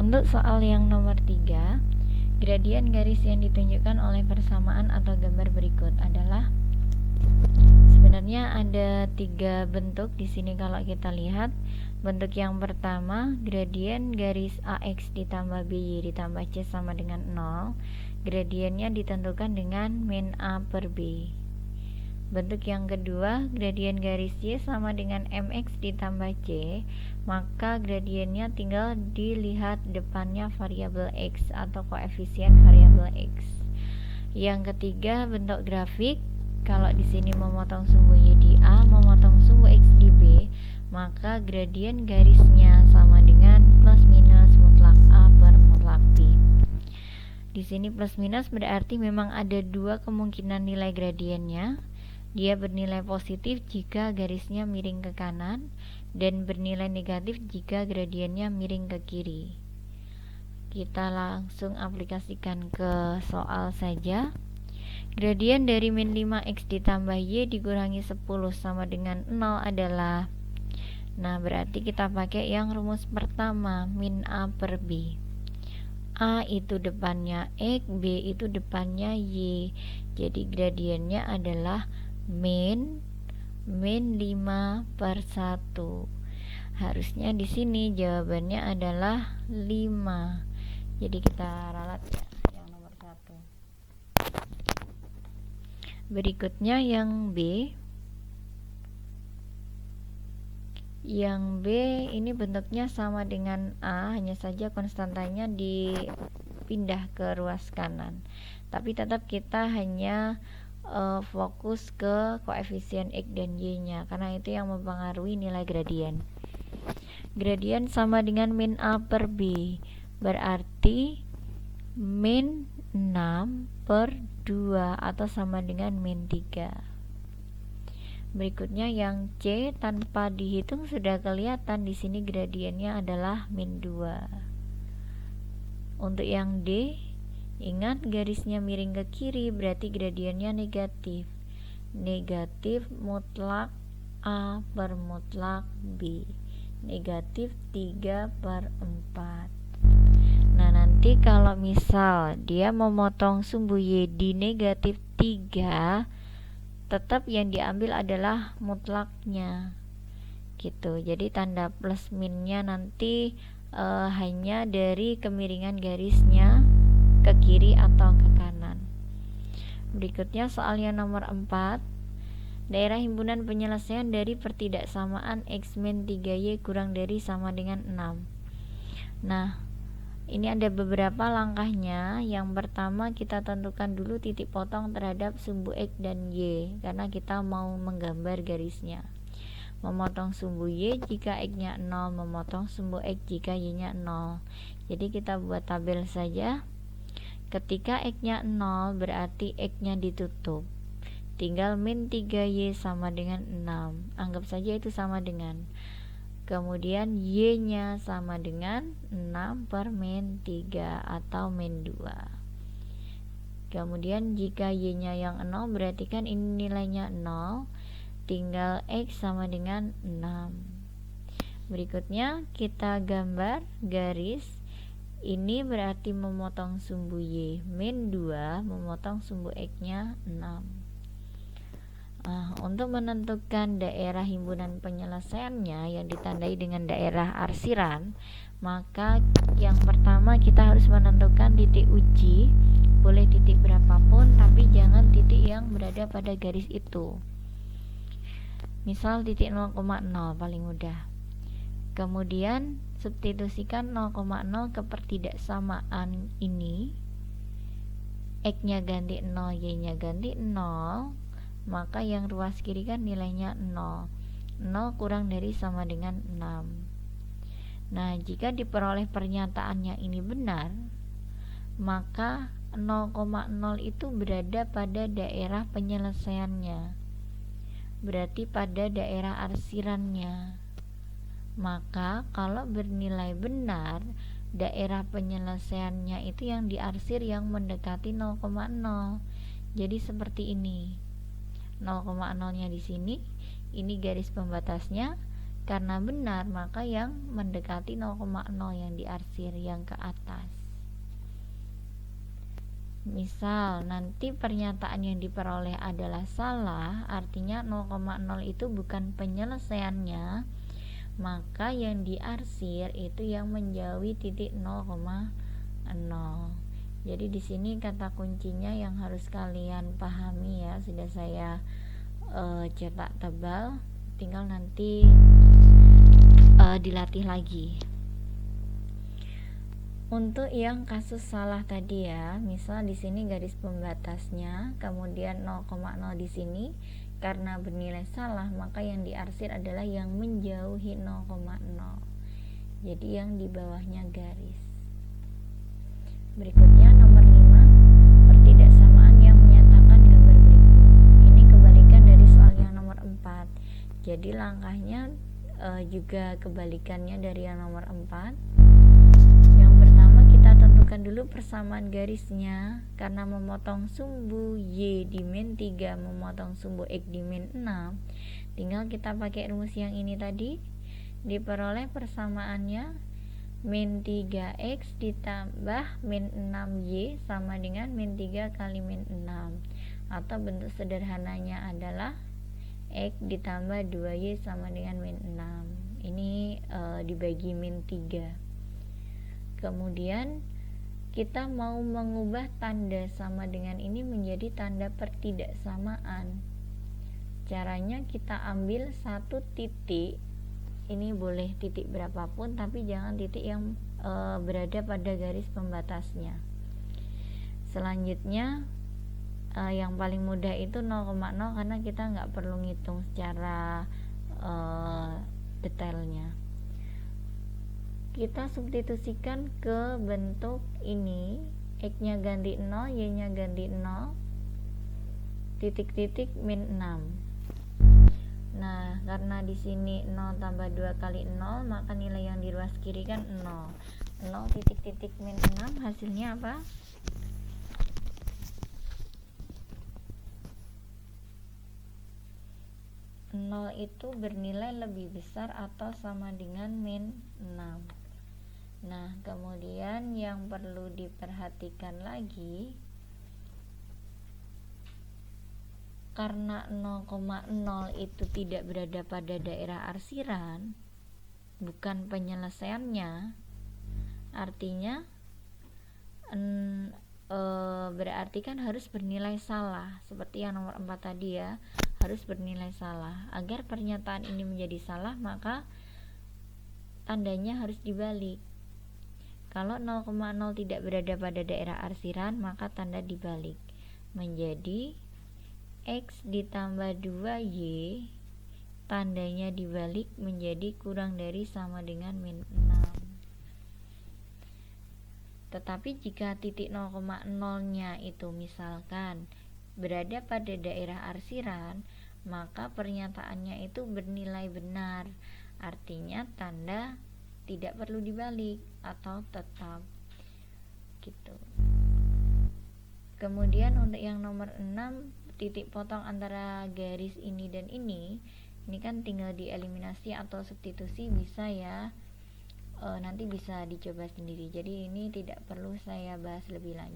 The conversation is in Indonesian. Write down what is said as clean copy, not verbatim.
Untuk soal yang nomor 3, gradien garis yang ditunjukkan oleh persamaan atau gambar berikut adalah, sebenarnya ada 3 bentuk di sini. Kalau kita lihat bentuk yang pertama, gradien garis AX ditambah BY ditambah C sama dengan 0. Gradiennya ditentukan dengan min A per B. Bentuk yang kedua, gradien garis Y sama dengan MX ditambah C, maka gradiennya tinggal dilihat depannya variabel X atau koefisien variabel X. Yang ketiga, bentuk grafik. Kalau di sini memotong sumbu Y di A, memotong sumbu X di B, maka gradien garisnya sama dengan plus minus mutlak A per mutlak B. Di sini plus minus berarti memang ada 2 kemungkinan nilai gradiennya. Dia bernilai positif jika garisnya miring ke kanan dan bernilai negatif jika gradiennya miring ke kiri. Kita langsung aplikasikan ke soal saja. Gradien dari min 5x ditambah y dikurangi 10 sama dengan 0 adalah, nah berarti kita pakai yang rumus pertama, min A per B. A itu depannya X, B itu depannya Y. Jadi gradiennya adalah min 5 per 1. Harusnya di sini jawabannya adalah 5. Jadi kita ralat ya, yang nomor 1. Berikutnya yang B. Yang B ini bentuknya sama dengan A, hanya saja konstantanya dipindah ke ruas kanan. Tapi tetap kita hanya fokus ke koefisien X dan Y-nya, karena itu yang mempengaruhi nilai gradien. Gradien sama dengan min A per B, berarti min 6 per 2 atau sama dengan min 3. Berikutnya yang C, tanpa dihitung sudah kelihatan di sini gradiennya adalah min 2. Untuk yang D, ingat garisnya miring ke kiri, berarti gradiennya negatif. Negatif mutlak A per mutlak B. Negatif 3 per 4. Nah, nanti kalau misal dia memotong sumbu Y di negatif 3, tetap yang diambil adalah mutlaknya gitu. Jadi tanda plus minnya nanti hanya dari kemiringan garisnya ke kiri atau ke kanan. Berikutnya soal yang nomor 4, daerah himpunan penyelesaian dari pertidaksamaan X min 3Y kurang dari sama dengan 6. Nah, ini ada beberapa langkahnya. Yang pertama, kita tentukan dulu titik potong terhadap sumbu X dan Y, karena kita mau menggambar garisnya. Memotong sumbu Y jika X-nya 0, memotong sumbu X jika Y-nya 0. Jadi kita buat tabel saja. Ketika X-nya 0 berarti X-nya ditutup, tinggal min 3Y sama dengan 6. Anggap saja itu sama dengan, kemudian Y-nya sama dengan 6 per min 3 atau min 2. Kemudian jika Y-nya yang 0 berarti kan ini nilainya 0, tinggal X sama dengan 6. Berikutnya kita gambar garis. Ini berarti memotong sumbu Y min 2, memotong sumbu X-nya 6. Untuk menentukan daerah himpunan penyelesaiannya yang ditandai dengan daerah arsiran, maka yang pertama kita harus menentukan titik uji. Boleh titik berapapun, tapi jangan titik yang berada pada garis itu. Misal titik 0,0 paling mudah. Kemudian substitusikan 0,0 ke pertidaksamaan ini. X-nya ganti 0, Y-nya ganti 0. Maka yang ruas kiri kan nilainya 0. 0 kurang dari sama dengan 6. Nah, jika diperoleh pernyataannya ini benar, maka 0,0 itu berada pada daerah penyelesaiannya, berarti pada daerah arsirannya. Maka kalau bernilai benar, daerah penyelesaiannya itu yang diarsir yang mendekati 0,0. Jadi seperti ini. 0,0-nya di sini, ini garis pembatasnya, Karena benar, maka yang mendekati 0,0 yang diarsir yang ke atas. Misal nanti pernyataan yang diperoleh adalah salah, artinya 0,0 itu bukan penyelesaiannya, maka yang diarsir itu yang menjauhi titik 0,0. Jadi di sini kata kuncinya yang harus kalian pahami ya, sudah saya cetak tebal, tinggal nanti dilatih lagi. Untuk yang kasus salah tadi ya, misal di sini garis pembatasnya, kemudian 0,0 di sini, karena bernilai salah, maka yang diarsir adalah yang menjauhi 0,0. Jadi yang di bawahnya garis. Berikutnya nomor 5, pertidaksamaan yang menyatakan gambar berikut. Ini kebalikan dari soal yang nomor 4. Jadi langkahnya juga kebalikannya dari yang nomor 4. Yang pertama kita tentukan dulu persamaan garisnya. Karena memotong sumbu Y di min 3 memotong sumbu X di min 6, tinggal kita pakai rumus yang ini tadi, diperoleh persamaannya min 3X ditambah min 6Y sama dengan min 3 kali min 6, atau bentuk sederhananya adalah X ditambah 2Y sama dengan min 6. Ini dibagi min 3. Kemudian kita mau mengubah tanda sama dengan ini menjadi tanda pertidaksamaan. Caranya kita ambil satu titik, ini boleh titik berapapun tapi jangan titik yang berada pada garis pembatasnya. Selanjutnya yang paling mudah itu 0,0 karena kita nggak perlu ngitung secara detailnya. Kita substitusikan ke bentuk ini, X nya ganti 0, Y nya ganti 0, titik-titik min 6. Nah, karena di sini 0 tambah 2 kali 0, maka nilai yang di ruas kiri kan 0. 0 titik-titik min 6 hasilnya apa? Nol itu bernilai lebih besar atau sama dengan min 6. Nah, kemudian yang perlu diperhatikan lagi, karena 0,0 itu tidak berada pada daerah arsiran, bukan penyelesaiannya, artinya berarti kan harus bernilai salah, seperti yang nomor 4 tadi ya, harus bernilai salah. Agar pernyataan ini menjadi salah, maka tandanya harus dibalik. Kalau 0,0 tidak berada pada daerah arsiran, maka tanda dibalik menjadi X ditambah 2Y, tandanya dibalik menjadi kurang dari sama dengan min 6. Tetapi jika titik 0,0 nya itu misalkan berada pada daerah arsiran, maka pernyataannya itu bernilai benar, artinya tanda tidak perlu dibalik atau tetap gitu. Kemudian untuk yang nomor 6, titik potong antara garis ini dan ini kan tinggal dieliminasi atau substitusi bisa ya, nanti bisa dicoba sendiri. Jadi ini tidak perlu saya bahas lebih lanjut.